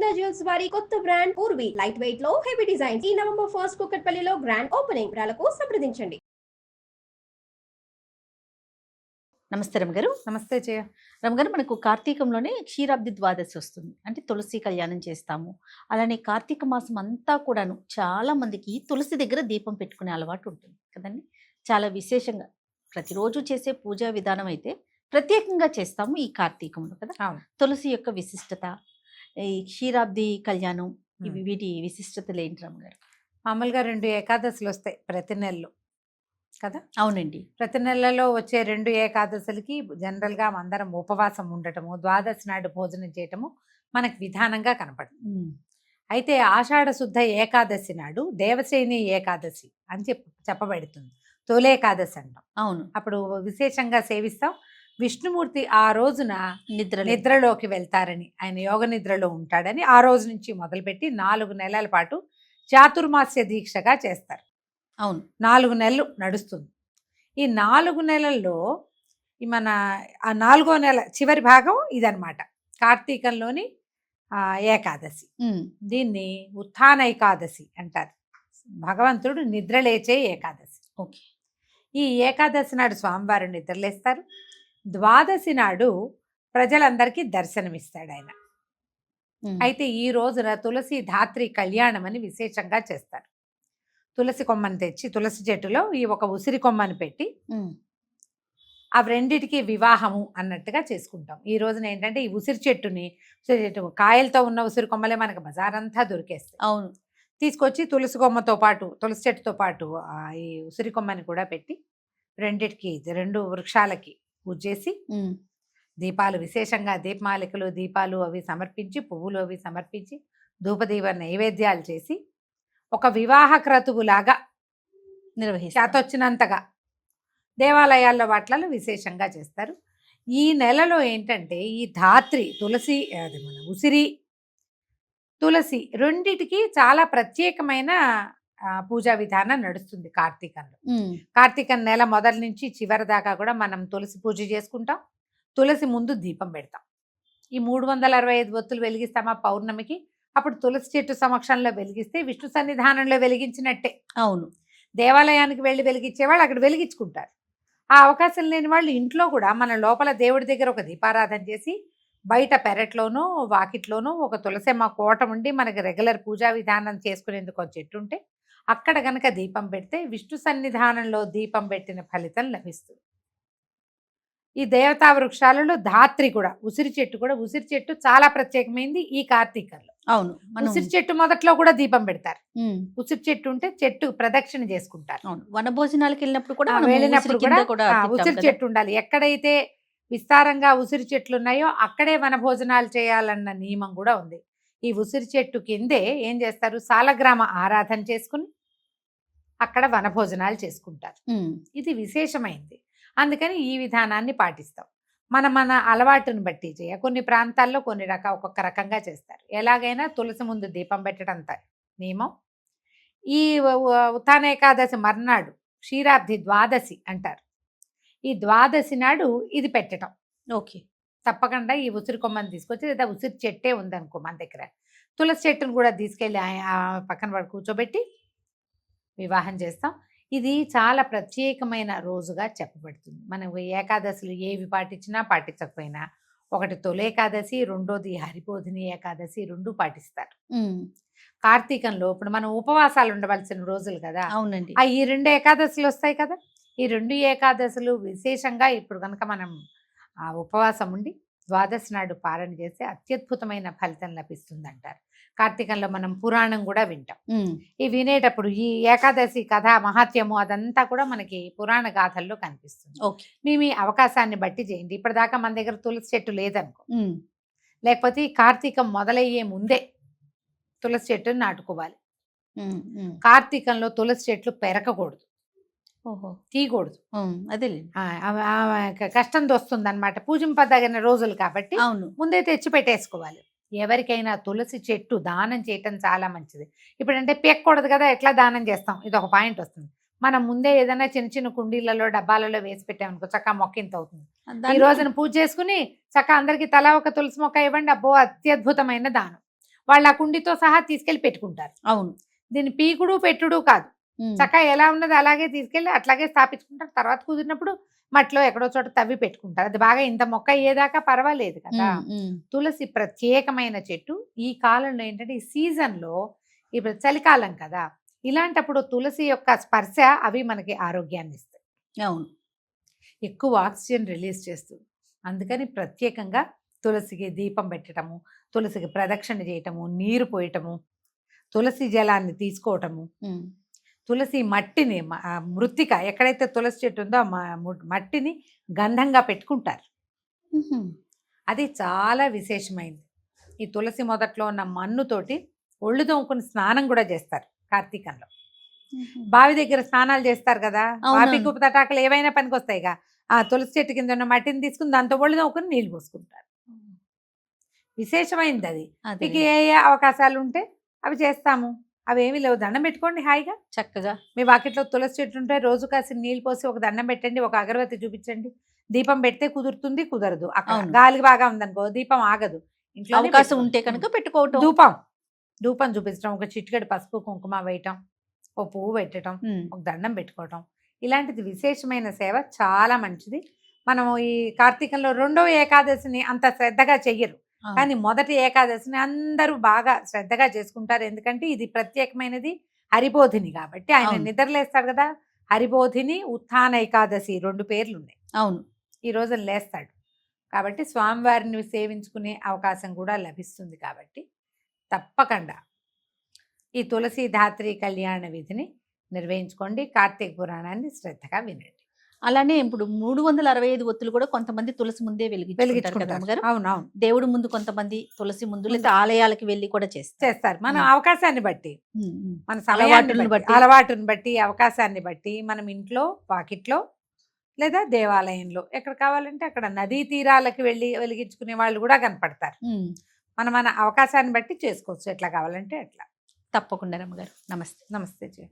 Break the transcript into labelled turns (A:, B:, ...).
A: Golconda jewels వారి కొత్త brand Purvi light weight లో హెవీ డిజైన్ ఈ నవంబర్ 1 కుకట్పల్లిలో గ్రాండ్ ఓపెనింగ్ వివరాలకు సంప్రదించండి.
B: నమస్తే రమగారు.
C: నమస్తే జయ.
B: రమగారు, మనకు కార్తీకంలోనే క్షీరాబ్ది ద్వాదశి వస్తుంది, అంటే తులసి కళ్యాణం చేస్తాము. అలానే కార్తీక మాసం అంతా కూడాను చాలా మందికి తులసి దగ్గర దీపం పెట్టుకునే అలవాటు ఉంటుంది కదండి. చాలా విశేషంగా ప్రతిరోజు చేసే పూజా విధానం అయితే ప్రత్యేకంగా చేస్తాము ఈ కార్తీకంలో కదా.
C: అవును.
B: తులసి యొక్క విశిష్టత, ఈ క్షీరాబ్ది కళ్యాణం, ఇవి వీటి విశిష్టతలు ఏంటి రమగారు?
C: మామూలుగా 2 ఏకాదశులు వస్తాయి ప్రతి నెలలో కదా.
B: అవునండి.
C: ప్రతి నెలలో వచ్చే 2 ఏకాదశులకి జనరల్గా అందరం ఉపవాసం ఉండటము, ద్వాదశి నాడు భోజనం చేయటము మనకు విధానంగా కనపడుతుంది. అయితే ఆషాఢ శుద్ధ ఏకాదశి నాడు దేవసేని ఏకాదశి అని చెప్పబడుతుంది. తొలేకాదశి అంటాం.
B: అవును.
C: అప్పుడు విశేషంగా సేవిస్తాం. విష్ణుమూర్తి ఆ రోజున
B: నిద్రలోకి
C: వెళ్తారని, ఆయన యోగ నిద్రలో ఉంటాడని ఆ రోజు నుంచి మొదలుపెట్టి 4 నెలల పాటు చాతుర్మాస్య దీక్షగా చేస్తారు.
B: అవును.
C: 4 నెలలు నడుస్తుంది. ఈ 4 నెలల్లో మన ఆ 4వ నెల చివరి భాగం ఇదనమాట, కార్తీకంలోని ఏకాదశి. దీన్ని ఉత్థాన ఏకాదశి అంటారు. భగవంతుడు నిద్రలేచే ఏకాదశి.
B: ఓకే.
C: ఈ ఏకాదశి నాడు స్వామివారు నిద్రలేస్తారు. ద్వాదశి నాడు ప్రజలందరికీ దర్శనమిస్తాడు ఆయన. అయితే ఈ రోజున తులసి ధాత్రి కళ్యాణం అని విశేషంగా చేస్తారు. తులసి కొమ్మని తెచ్చి తులసి చెట్టులో ఈ ఒక ఉసిరి కొమ్మని పెట్టి ఆ రెండిటికి వివాహము అన్నట్టుగా చేసుకుంటాం. ఈ రోజున ఏంటంటే ఈ ఉసిరి చెట్టు కాయలతో ఉన్న ఉసిరి కొమ్మలే మనకు బజారంతా దొరికేస్తాయి.
B: అవును.
C: తీసుకొచ్చి తులసి కొమ్మతో పాటు, తులసి చెట్టుతో పాటు ఈ ఉసిరి కొమ్మని కూడా పెట్టి రెండిటికి 2 వృక్షాలకి పూజ చేసి దీపాలు, విశేషంగా దీపమాలికలు, దీపాలు అవి సమర్పించి, పువ్వులు అవి సమర్పించి, ధూపదీప నైవేద్యాలు చేసి ఒక వివాహ క్రతువులాగా చేతొచ్చినంతగా దేవాలయాల్లో వాటిలలో విశేషంగా చేస్తారు. ఈ నెలలో ఏంటంటే ఈ ధాత్రి తులసి, అది మన ఉసిరి తులసి రెండిటికి చాలా ప్రత్యేకమైన పూజా విధానం నడుస్తుంది కార్తీకంలో. కార్తీకం నెల మొదటి నుంచి చివరి దాకా కూడా మనం తులసి పూజ చేసుకుంటాం. తులసి ముందు దీపం పెడతాం. ఈ 365 ఒత్తులు వెలిగిస్తామా పౌర్ణమికి, అప్పుడు తులసి చెట్టు సమక్షంలో వెలిగిస్తే విష్ణు సన్నిధానంలో వెలిగించినట్టే.
B: అవును.
C: దేవాలయానికి వెళ్ళి వెలిగించే వాళ్ళు అక్కడ వెలిగించుకుంటారు. ఆ అవకాశం లేని వాళ్ళు ఇంట్లో కూడా మన లోపల దేవుడి దగ్గర ఒక దీపారాధన చేసి, బయట పెరట్లోనూ వాకిట్లోనూ ఒక తులసమ్మ కోట ఉండి మనకి రెగ్యులర్ పూజా విధానం చేసుకునేందుకు ఒక చెట్టు ఉంటే అక్కడ గనక దీపం పెడితే విష్ణు సన్నిధానంలో దీపం పెట్టిన ఫలితం లభిస్తుంది. ఈ దేవతా వృక్షాలలో ధాత్రి కూడా, ఉసిరి చెట్టు చాలా ప్రత్యేకమైంది ఈ కార్తీకంలో.
B: అవును.
C: ఉసిరి చెట్టు మొదట్లో కూడా దీపం పెడతారు. ఉసిరి చెట్టు ఉంటే చెట్టు ప్రదక్షిణ చేసుకుంటారు.
B: అవును. వన భోజనాలకు వెళ్ళినప్పుడు కూడా
C: వెళ్ళినప్పుడు కూడా ఉసిరి చెట్టు ఉండాలి. ఎక్కడైతే విస్తారంగా ఉసిరి చెట్లు ఉన్నాయో అక్కడే వన భోజనాలు చేయాలన్న నియమం కూడా ఉంది. ఈ ఉసిరి చెట్టు కిందే ఏం చేస్తారు, సాలగ్రామ ఆరాధన చేసుకుని అక్కడ వన భోజనాలు చేసుకుంటారు. ఇది విశేషమైంది. అందుకని ఈ విధానాన్ని పాటిస్తాం. మన అలవాటుని బట్టి కొన్ని ప్రాంతాల్లో ఒక్కొక్క రకంగా చేస్తారు. ఎలాగైనా తులసి ముందు దీపం పెట్టడం నియమం. ఈ ఉత్థాన ఏకాదశి మర్నాడు క్షీరాబ్ది ద్వాదశి అంటారు. ఈ ద్వాదశి నాడు ఇది పెట్టడం.
B: ఓకే.
C: తప్పకుండా ఈ ఉసిరి కొమ్మని తీసుకొచ్చి, లేదా ఉసిరి చెట్టే ఉందనుకో మన దగ్గర, తులసి చెట్టును కూడా తీసుకెళ్ళి పక్కన పడి కూర్చోబెట్టి వివాహం చేస్తాం. ఇది చాలా ప్రత్యేకమైన రోజుగా చెప్పబడుతుంది. మనం ఏకాదశులు ఏవి పాటించినా పాటించకపోయినా, ఒకటి తొలేకాదశి, రెండోది హరిబోధిని ఏకాదశి, 2 పాటిస్తారు. కార్తీకంలో ఇప్పుడు మనం ఉపవాసాలు ఉండవలసిన రోజులు కదా.
B: అవునండి.
C: ఈ 2 ఏకాదశులు వస్తాయి కదా. ఈ 2 ఏకాదశులు విశేషంగా ఇప్పుడు కనుక మనం ఉపవాసం ఉండి ద్వాదశి నాడు పారణ చేస్తే అత్యద్భుతమైన ఫలితం లభిస్తుంది అంటారు. కార్తీకంలో మనం పురాణం కూడా వింటాం. ఈ వినేటప్పుడు ఈ ఏకాదశి కథ మహాత్యము అదంతా కూడా మనకి పురాణ గాథల్లో కనిపిస్తుంది. మీ అవకాశాన్ని బట్టి చేయండి. ఇప్పటిదాకా మన దగ్గర తులసి చెట్టు లేదనుకో, లేకపోతే ఈ కార్తీకం మొదలయ్యే ముందే తులసి చెట్టుని నాటుకోవాలి. కార్తీకంలో తులసి చెట్లు పెరగకూడదు, తీయకూడదు.
B: అదే
C: కష్టం వస్తుంది అనమాట. పూజింపదగిన రోజులు కాబట్టి ముందే తెచ్చి పెట్టేసుకోవాలి. ఎవరికైనా తులసి చెట్టు దానం చేయటం చాలా మంచిది. ఇప్పుడంటే పెక్కకూడదు కదా, ఎట్లా దానం చేస్తాం, ఇది ఒక పాయింట్ వస్తుంది. మనం ముందే ఏదైనా చిన్న చిన్న కుండీలలో డబ్బాలలో వేసి పెట్టామనుకో చక్కగా మొక్క ఇంత అవుతుంది. ఈ రోజున పూజ చేసుకుని చక్కగా అందరికి తలా ఒక తులసి మొక్క ఇవ్వండి, అబ్బో అత్యద్భుతమైన దానం. వాళ్ళు ఆ కుండితో సహా తీసుకెళ్లి పెట్టుకుంటారు.
B: అవును.
C: దీని పీకుడు పెట్టుడు కాదు, చక్కగా ఎలా ఉన్నది అలాగే తీసుకెళ్లి అట్లాగే స్థాపించుకుంటారు. తర్వాత కుదిరినప్పుడు మట్లో ఎక్కడో చోట తవ్వి పెట్టుకుంటారు. అది బాగా ఇంత మొక్క అయ్యేదాకా పర్వాలేదు కదా. తులసి ప్రత్యేకమైన చెట్టు. ఈ కాలంలో ఏంటంటే ఈ సీజన్లో, ఇప్పుడు చలికాలం కదా, ఇలాంటప్పుడు తులసి యొక్క స్పర్శ అవి మనకి ఆరోగ్యాన్ని ఇస్తాయి.
B: అవును.
C: ఎక్కువ ఆక్సిజన్ రిలీజ్ చేస్తుంది. అందుకని ప్రత్యేకంగా తులసికి దీపం పెట్టడము, తులసికి ప్రదక్షిణ చేయటము, నీరు పోయటము, తులసి జలాన్ని తీసుకోవటము, తులసి మట్టిని మృత్తిక ఎక్కడైతే తులసి చెట్టు ఉందో ఆ మట్టిని గంధంగా పెట్టుకుంటారు. అది చాలా విశేషమైంది. ఈ తులసి మొదట్లో ఉన్న మన్నుతోటి ఒళ్ళు తోముకుని స్నానం కూడా చేస్తారు కార్తీకంలో. బావి దగ్గర స్నానాలు చేస్తారు కదా, బావి కుప్ప తటాకులు ఏవైనా పనికి వస్తాయిగా. ఆ తులసి చెట్టు కింద ఉన్న మట్టిని తీసుకుని దాంతో ఒళ్ళు తోముకుని నీళ్లు పోసుకుంటారు. విశేషమైంది అది. మీకు ఏ ఏ అవకాశాలు ఉంటే అవి చేస్తాము. అవేమీ లేవు, దండం పెట్టుకోండి హాయిగా
B: చక్కగా.
C: మీ వాకిట్లో తులసి చెట్టు ఉంటే రోజు కాసి నీళ్ళు పోసి ఒక దండం పెట్టండి, ఒక అగరబత్తి చూపించండి. దీపం పెడితే కుదురుతుంది, కుదరదు. అక్కడ గాలి బాగా ఉందనుకో దీపం ఆగదు. ఇంట్లో
B: అవకాశం ఉంటే కనుక పెట్టుకోవటం.
C: ధూపం చూపించడం, ఒక చిటికెడు పసుపు కుంకుమ వేయటం, ఓ పువ్వు పెట్టడం, ఒక దండం పెట్టుకోవటం, ఇలాంటిది విశేషమైన సేవ, చాలా మంచిది. మనము ఈ కార్తీకంలో 2వ ఏకాదశిని అంత శ్రద్ధగా చెయ్యరు, కానీ మొదటి ఏకాదశిని అందరూ బాగా శ్రద్ధగా చేసుకుంటారు. ఎందుకంటే ఇది ప్రత్యేకమైనది, హరిబోధిని కాబట్టి. ఆయన నిద్రలేస్తాడు కదా, హరిబోధిని ఉత్థాన ఏకాదశి 2 పేర్లు ఉన్నాయి.
B: అవును.
C: ఈ రోజు లేస్తాడు కాబట్టి స్వామివారిని సేవించుకునే అవకాశం కూడా లభిస్తుంది. కాబట్టి తప్పకుండా ఈ తులసి ధాత్రి కళ్యాణ విధిని నిర్వహించుకోండి. కార్తీక పురాణాన్ని శ్రద్ధగా వినండి.
B: అలానే ఇప్పుడు 365 ఒత్తులు కూడా కొంతమంది తులసి ముందే వెలిగించుకుంటారు.
C: అవునవును.
B: దేవుడి ముందు కొంతమంది తులసి ముందు, లేదా ఆలయాలకి వెళ్ళి కూడా చేస్తారు.
C: మన అవకాశాన్ని బట్టి, మన సమయాన్ని బట్టి, అలవాటుని బట్టి, అవకాశాన్ని బట్టి మనం ఇంట్లో, వాకిట్లో, లేదా దేవాలయంలో ఎక్కడ కావాలంటే అక్కడ, నదీ తీరాలకి వెళ్ళి వెలిగించుకునే వాళ్ళు కూడా కనపడతారు. మన అవకాశాన్ని బట్టి చేసుకోవచ్చు, ఎట్లా కావాలంటే అట్లా.
B: తప్పకుండా రమ్మగారు. నమస్తే.
C: నమస్తే జయ.